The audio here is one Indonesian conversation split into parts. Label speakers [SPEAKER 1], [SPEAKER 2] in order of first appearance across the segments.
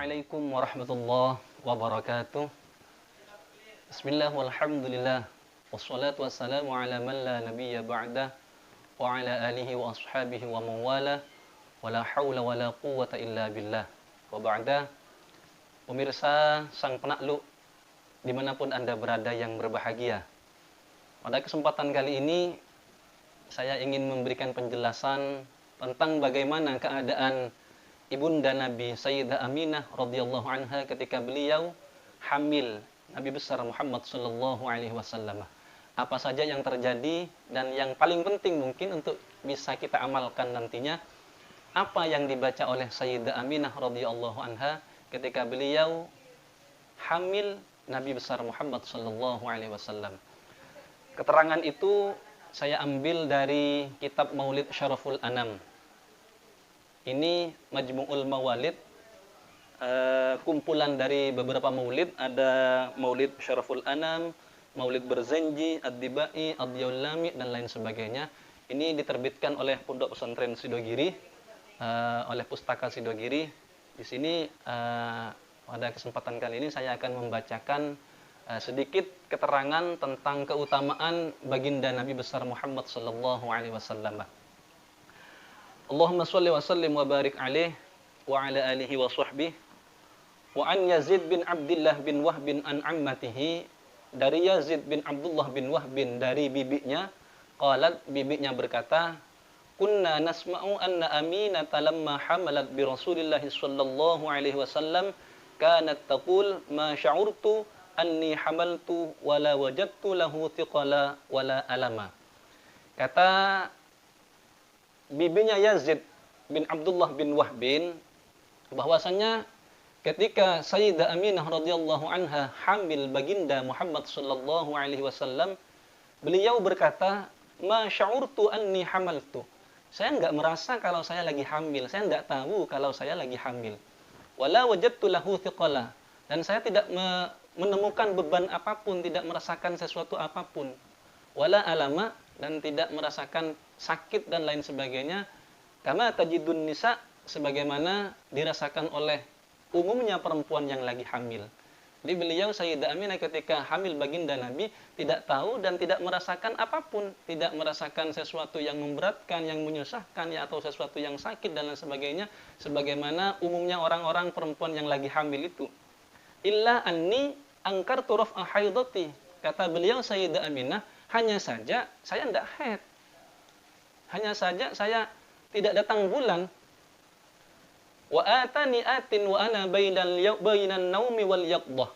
[SPEAKER 1] Assalamualaikum warahmatullahi wabarakatuh. Bismillah walhamdulillah. Wassalatu wassalamu ala man la nabiyya ba'dah wa ala alihi wa ashabihi wa mawala wa la hawla wa la quwwata illa billah. Wa ba'dah. Pemirsa sang penakluk dimanapun Anda berada yang berbahagia. Pada kesempatan kali ini saya ingin memberikan penjelasan tentang bagaimana keadaan Ibunda Nabi Sayyidah Aminah radhiyallahu anha ketika beliau hamil Nabi besar Muhammad sallallahu alaihi wasallam. Apa saja yang terjadi dan yang paling penting mungkin untuk bisa kita amalkan nantinya, apa yang dibaca oleh Sayyidah Aminah radhiyallahu anha ketika beliau hamil Nabi besar Muhammad sallallahu alaihi wasallam. Keterangan itu saya ambil dari kitab Maulid Syaraful Anam. Ini Majmu'ul Mawalid, kumpulan dari beberapa maulid. Ada Maulid Syaraful Anam, Maulid Berzenji, Ad-Dibai, Ad-Diyaul Lami, dan lain sebagainya. Ini diterbitkan oleh Pondok Pesantren Sidogiri, oleh Pustaka Sidogiri. Di sini pada kesempatan kali ini saya akan membacakan sedikit keterangan tentang keutamaan baginda Nabi besar Muhammad sallallahu alaihi wasallam. Allahumma shalli wa sallim wa barik alaih wa ala alihi wa sahbihi. Wa an Yazid bin Abdullah bin Wahb bin an ammatihi, dari Yazid bin Abdullah bin Wahb bin dari bibinya, qalat, bibinya berkata, kunna nasma'u anna Aminata lamma hamalat bi Rasulillah sallallahu alaihi wasallam kanat taqul ma sya'urtu anni hamaltu wala wajadtu lahu thiqala wala alama. Kata bibinya Yazid bin Abdullah bin Wahb bin, bahwasanya ketika Sayyidah Aminah radhiyallahu anha hamil baginda Muhammad sallallahu alaihi wasallam, beliau berkata, ma sya'urtu anni hamaltu. Saya enggak merasa kalau saya lagi hamil, saya enggak tahu kalau saya lagi hamil. Wala wajadtu lahu thiqala, dan saya tidak menemukan beban apapun, tidak merasakan sesuatu apapun. Wala alama, dan tidak merasakan sakit dan lain sebagainya. Kama tajidun nisa, sebagaimana dirasakan oleh umumnya perempuan yang lagi hamil. Jadi beliau Sayyidah Aminah ketika hamil baginda Nabi tidak tahu dan tidak merasakan apapun, tidak merasakan sesuatu yang memberatkan, yang menyusahkan, ya, atau sesuatu yang sakit dan lain sebagainya, sebagaimana umumnya orang-orang perempuan yang lagi hamil itu. Illa anni angkartu raf'a haidati. Kata beliau Sayyidah Aminah, hanya saja saya tidak haid. Hanya saja saya tidak datang bulan. Wa atani atin wa ana bainan naumi wal yaqdah.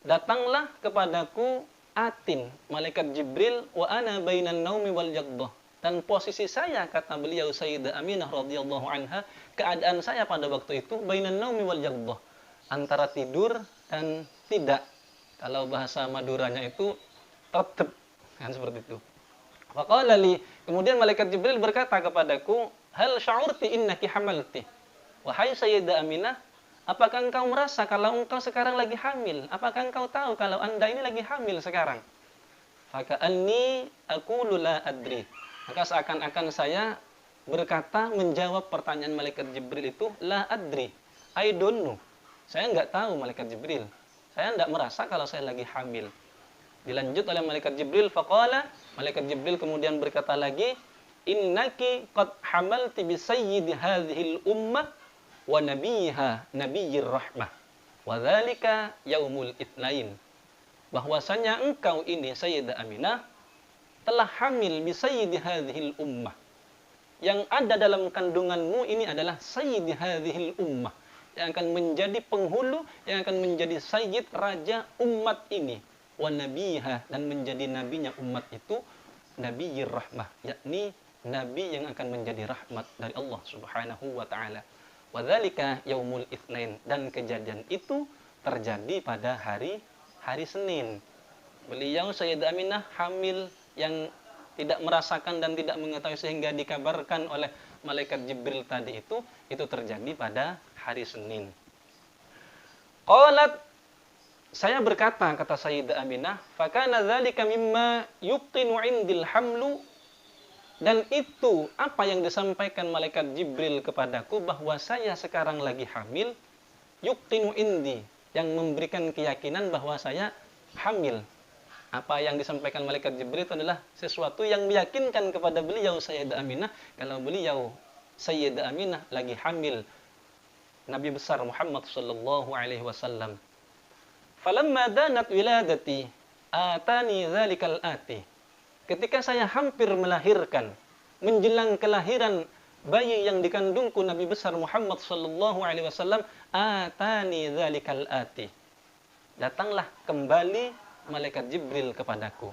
[SPEAKER 1] Datanglah kepadaku atin, malaikat Jibril, wa ana bainan naumi wal yaqdah. Dan posisi saya, kata beliau Sayyidah Aminah radhiyallahu anha, keadaan saya pada waktu itu bainan naumi wal yaqdah, antara tidur dan tidak. Kalau bahasa Maduranya itu tetep, kan seperti itu. Faqala li, kemudian malaikat Jibril berkata kepadaku, hal sya'urti innaki hamalti. Wahai Sayyidah Aminah, apakah engkau merasa kalau engkau sekarang lagi hamil? Apakah engkau tahu kalau Anda ini lagi hamil sekarang? Faka'anni aqulu la adri. Maka seakan-akan saya berkata menjawab pertanyaan malaikat Jibril itu, la adri, I don't know. Saya enggak tahu malaikat Jibril. Saya enggak merasa kalau saya lagi hamil. Dilanjut oleh malaikat Jibril, faqala, malaikat Jibril kemudian berkata lagi, innaki qad hamalti bi sayyidi hadhil ummah wa nabiyha nabiyyir rahmah wa dzalika yaumul itsnain. Bahwasanya engkau ini Sayyidah Aminah telah hamil bi sayyidi hadhil ummah. Yang ada dalam kandunganmu ini adalah sayyidi hadhil ummah, yang akan menjadi penghulu, yang akan menjadi sayyid, raja umat ini. Wa nabiha, dan menjadi nabinya umat itu nabiyyir rahmah, yakni nabi yang akan menjadi rahmat dari Allah Subhanahu wa taala. Wa dzalika yaumul itsnain, dan kejadian itu terjadi pada hari Senin. Beliau Sayyidah Aminah hamil yang tidak merasakan dan tidak mengetahui sehingga dikabarkan oleh malaikat Jibril tadi itu terjadi pada hari Senin. Qalat, saya berkata, kata Sayyidah Aminah, fakana dzalika mimma yuqinu 'indil hamlu, dan itu apa yang disampaikan malaikat Jibril kepadaku bahwa saya sekarang lagi hamil, yuqinu indi, yang memberikan keyakinan bahwa saya hamil. Apa yang disampaikan malaikat Jibril itu adalah sesuatu yang meyakinkan kepada beliau Sayyidah Aminah kalau beliau Sayyidah Aminah lagi hamil Nabi besar Muhammad sallallahu alaihi wasallam. Falamma danat wiladati atani dzalikal ati. Ketika saya hampir melahirkan, menjelang kelahiran bayi yang dikandungku Nabi besar Muhammad sallallahu alaihi wasallam, atani dzalikal ati. Datanglah kembali malaikat Jibril kepadaku.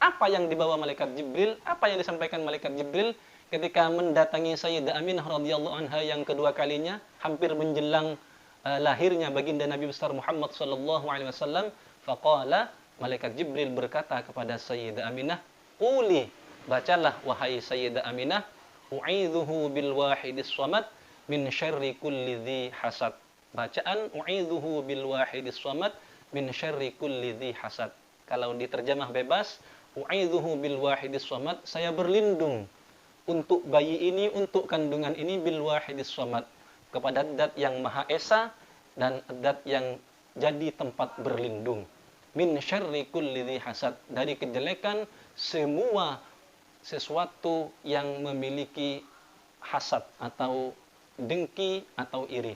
[SPEAKER 1] Apa yang dibawa malaikat Jibril? Apa yang disampaikan malaikat Jibril ketika mendatangi Sayyidah Aminah radhiyallahu anha yang kedua kalinya, hampir menjelang lahirnya baginda Nabi besar Muhammad sallallahu alaihi wasallam? Faqala, malaikat Jibril berkata kepada Sayyidah Aminah, "Quli, bacalah wahai Sayyidah Aminah, u'idzuhu bil wahidis samad min syarri kulli dzi hasad." Bacaan u'idzuhu bil wahidis samad min syarri kulli dzi hasad. Kalau diterjemah bebas, u'idzuhu bil wahidis samad, saya berlindung untuk bayi ini, untuk kandungan ini, bil wahidis samad, kepada zat yang Maha Esa dan zat yang jadi tempat berlindung. Min syarri kulli dzi hasad, dari kejelekan semua sesuatu yang memiliki hasad atau dengki atau iri.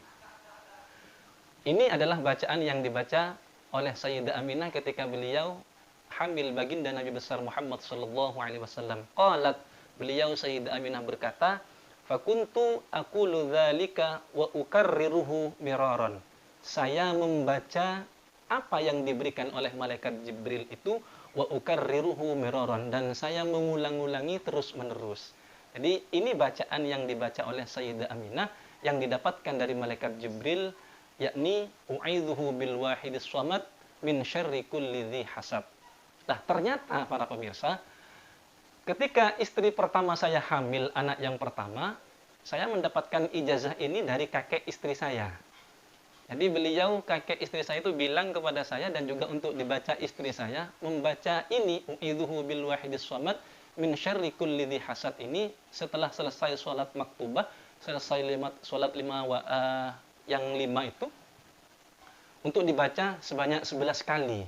[SPEAKER 1] Ini adalah bacaan yang dibaca oleh Sayyidah Aminah ketika beliau hamil baginda Nabi besar Muhammad sallallahu alaihi wasallam. Qalat, beliau Sayyidah Aminah berkata, "Fakuntu aqulu dzalika wa ukarriruhu miraran." Saya membaca apa yang diberikan oleh malaikat Jibril itu, wa ukarriruhu miraran, dan saya mengulang-ulangi terus-menerus. Jadi ini bacaan yang dibaca oleh Sayyidah Aminah yang didapatkan dari malaikat Jibril, yakni u'idzuhu bil wahidis samad min syarri kulli dzi hasad. Nah, ternyata para pemirsa, ketika istri pertama saya hamil anak yang pertama, saya mendapatkan ijazah ini dari kakek istri saya. Jadi beliau, kakek istri saya itu bilang kepada saya, dan juga untuk dibaca istri saya, membaca ini u'idzuhu bil wahidis samad min syarri kulli dzi hasad ini setelah selesai sholat maktubah, selesai sholat yang 5 itu, untuk dibaca sebanyak 11 kali.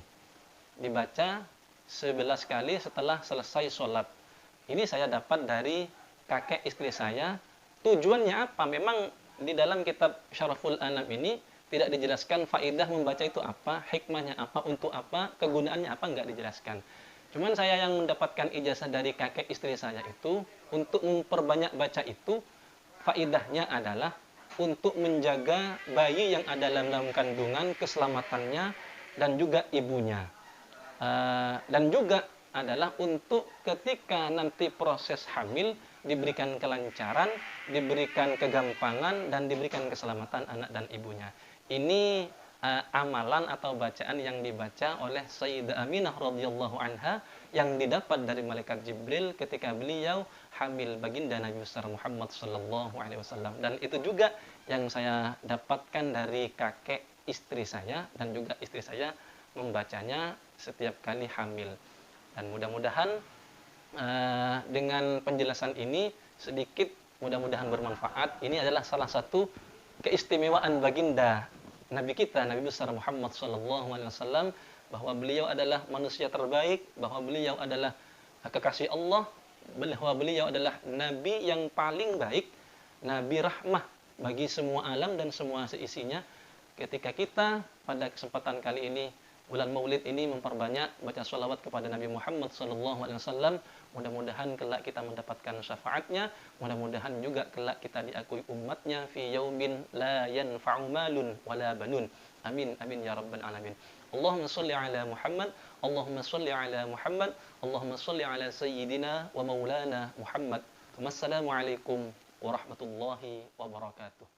[SPEAKER 1] Dibaca 11 kali setelah selesai sholat. Ini saya dapat dari kakek istri saya. Tujuannya apa? Memang di dalam kitab Syaraful Anam ini tidak dijelaskan faidah membaca itu apa, hikmahnya apa, untuk apa, kegunaannya apa, nggak dijelaskan. Cuman saya yang mendapatkan ijazah dari kakek istri saya itu, untuk memperbanyak baca itu, faidahnya adalah untuk menjaga bayi yang ada dalam kandungan, keselamatannya, dan juga ibunya. Dan juga adalah untuk ketika nanti proses hamil, diberikan kelancaran, diberikan kegampangan, dan diberikan keselamatan anak dan ibunya. Ini amalan atau bacaan yang dibaca oleh Sayyidah Aminah radhiyallahu anha yang didapat dari malaikat Jibril ketika beliau hamil baginda Nabi besar Muhammad sallallahu alaihi wasallam. Dan itu juga yang saya dapatkan dari kakek istri saya, dan juga istri saya membacanya setiap kali hamil. Dan mudah-mudahan dengan penjelasan ini sedikit mudah-mudahan bermanfaat. Ini adalah salah satu keistimewaan baginda Nabi kita, Nabi besar Muhammad sallallahu alaihi wasallam, bahwa beliau adalah manusia terbaik, bahwa beliau adalah kekasih Allah, bahwa beliau adalah nabi yang paling baik, nabi rahmah bagi semua alam dan semua seisinya. Ketika kita pada kesempatan kali ini, bulan Maulid ini, memperbanyak baca sholawat kepada Nabi Muhammad SAW, mudah-mudahan kelak kita mendapatkan syafaatnya, mudah-mudahan juga kelak kita diakui umatnya fi yaumin la yanfa'u malun wala banun. Amin, amin ya rabbal alamin. Allahumma sholli ala Muhammad, Allahumma sholli ala Muhammad, Allahumma sholli ala sayyidina wa maulana Muhammad. Wassalamualaikum warahmatullahi wabarakatuh.